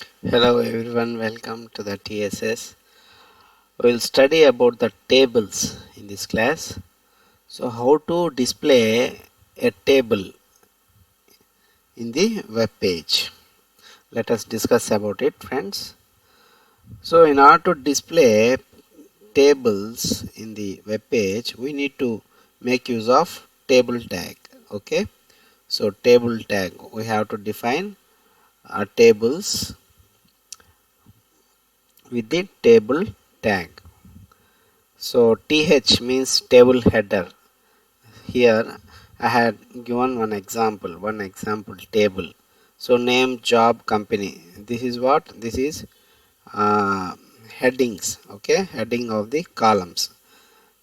Hello everyone, welcome to the TSS. We will study about the tables in this class. So how to display a table in the web page. Let us discuss about it, friends. So in order to display tables in the web page, we need to make use of table tag. Okay. So table tag, we have to define tables with the table tag. So th means table header. Here I had given one example table. So name, job, company. This is what? This is uh, headings. Okay, heading of the columns.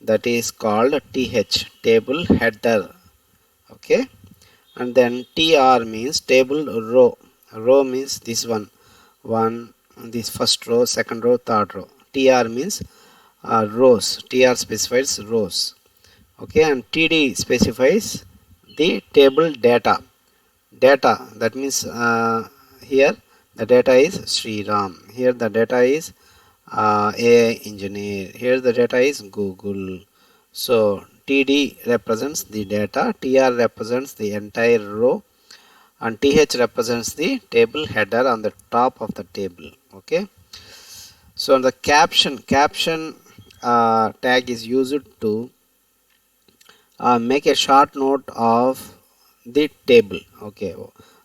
That is called th, table header. Okay, and then tr means table row. Row means this one, this first row, second row, third row. Tr means rows. Tr specifies rows. Okay, and td specifies the table data. That means here the data is Sriram. Here the data is AI engineer. Here the data is Google. So td represents the data, tr represents the entire row, and th represents the table header on the top of the table. Okay, so the caption tag is used to make a short note of the table. Okay,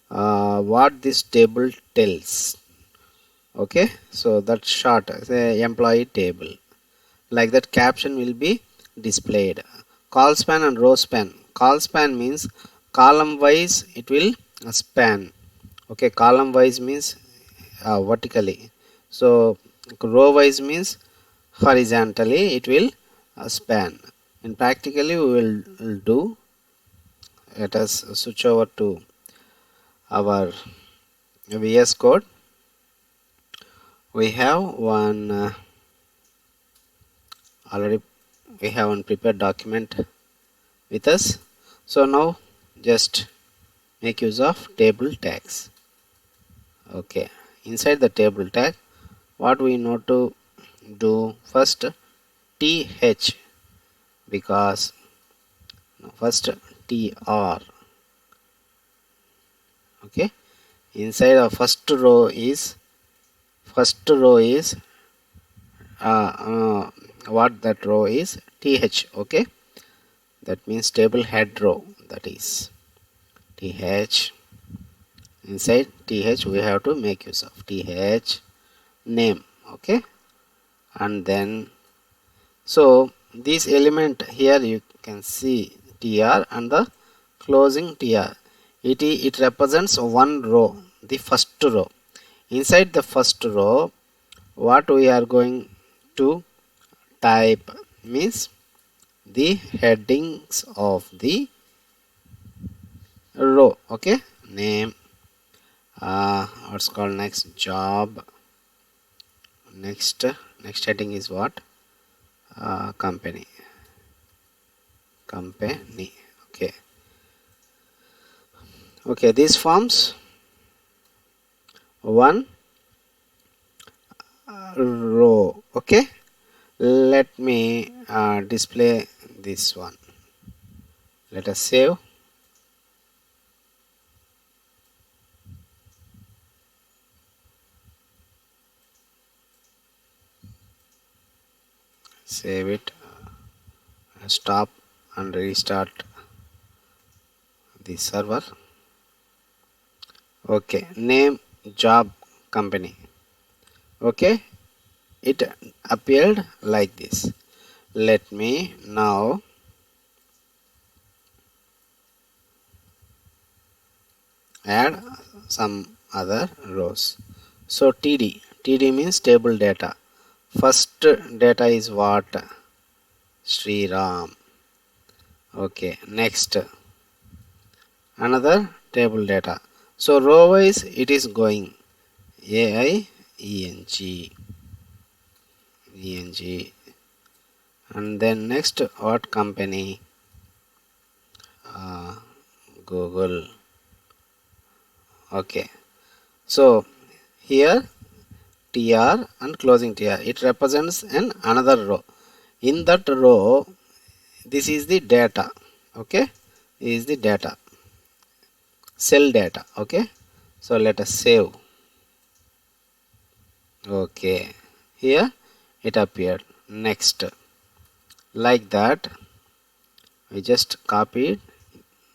what this table tells. Okay, so that short say employee table, like that caption will be displayed. Call span and row span. Call span means column wise it will span. Okay, column wise means vertically. So row wise means horizontally it will span. And practically we will do. Let us switch over to our VS Code. We have one already. We have one prepared document with us. So now just make use of table tags. Okay, inside the table tag, what we know to do first, th, because first tr. Okay, inside the first row is what that row is th. Okay, that means table head row. That is th. Inside th we have to make use of th name. Okay, and then so this element here you can see tr and the closing tr. It represents one row, the first row. Inside the first row, what we are going to type means the headings of the row. Okay, name, what's called next, job, next heading is what, company. Okay, okay, this forms one row. Okay, let me display this one. Let us save. Save it, stop and restart the server. Okay, name, job, company. Okay, it appeared like this. Let me now add some other rows. So td means table data. First data is what, Sriram. Okay, next another table data. So row wise it is going AIENG, and then next what company, Google. Okay, so here tr and closing tr, it represents an another row. In that row, this is the data. Okay, this is the data, cell data. Okay, so let us save. Okay, here it appeared. Next, like that, we just copied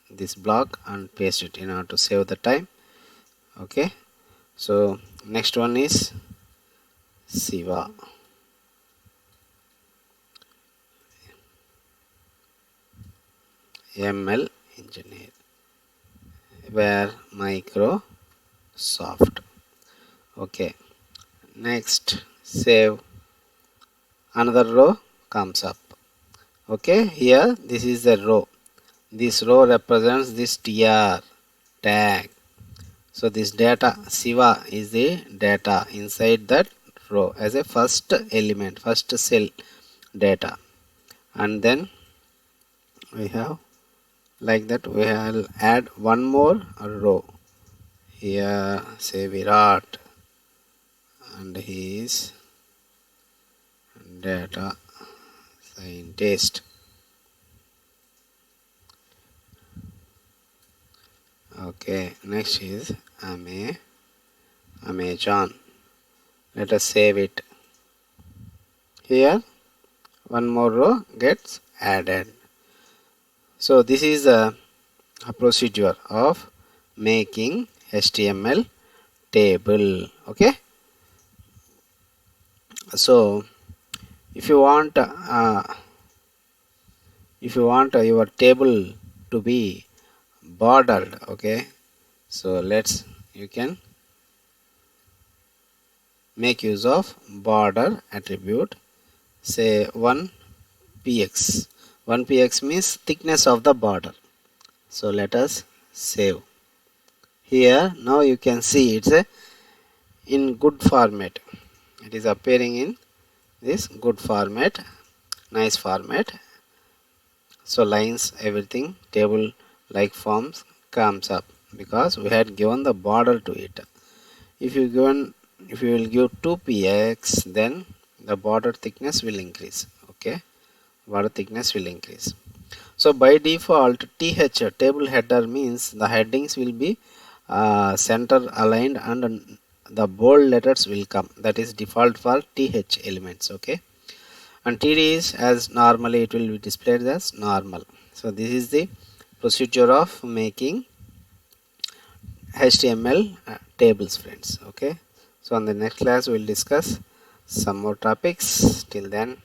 this block and paste it in order to save the time. Okay, so next one is Siva. ML engineer, where Microsoft. Okay, next, save. Another row comes up. Okay, here this is the row. This row represents this tr tag. So this data Siva is the data inside that row as a first element, first cell data. And then we have like that, we will add one more row. Here say Virat, and he is data scientist. Okay, next is Amazon. Let us save it. Here one more row gets added. So this is a procedure of making HTML table. Okay, so if you want your table to be bordered, okay, so you can make use of border attribute. Say 1px. 1px means thickness of the border. So let us save. Here now you can see it's in good format. It is appearing in this good format, nice format. So lines, everything, table like forms comes up because we had given the border to it. If you will give 2px, then the border thickness will increase. Okay, border thickness will increase. So by default, th table header means the headings will be center aligned and the bold letters will come. That is default for th elements. Okay, and td is as normally it will be displayed as normal. So this is the procedure of making HTML tables, friends. Okay, so on the next class we will discuss some more topics. Till then,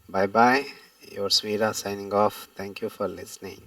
bye bye. Your Svira signing off. Thank you for listening.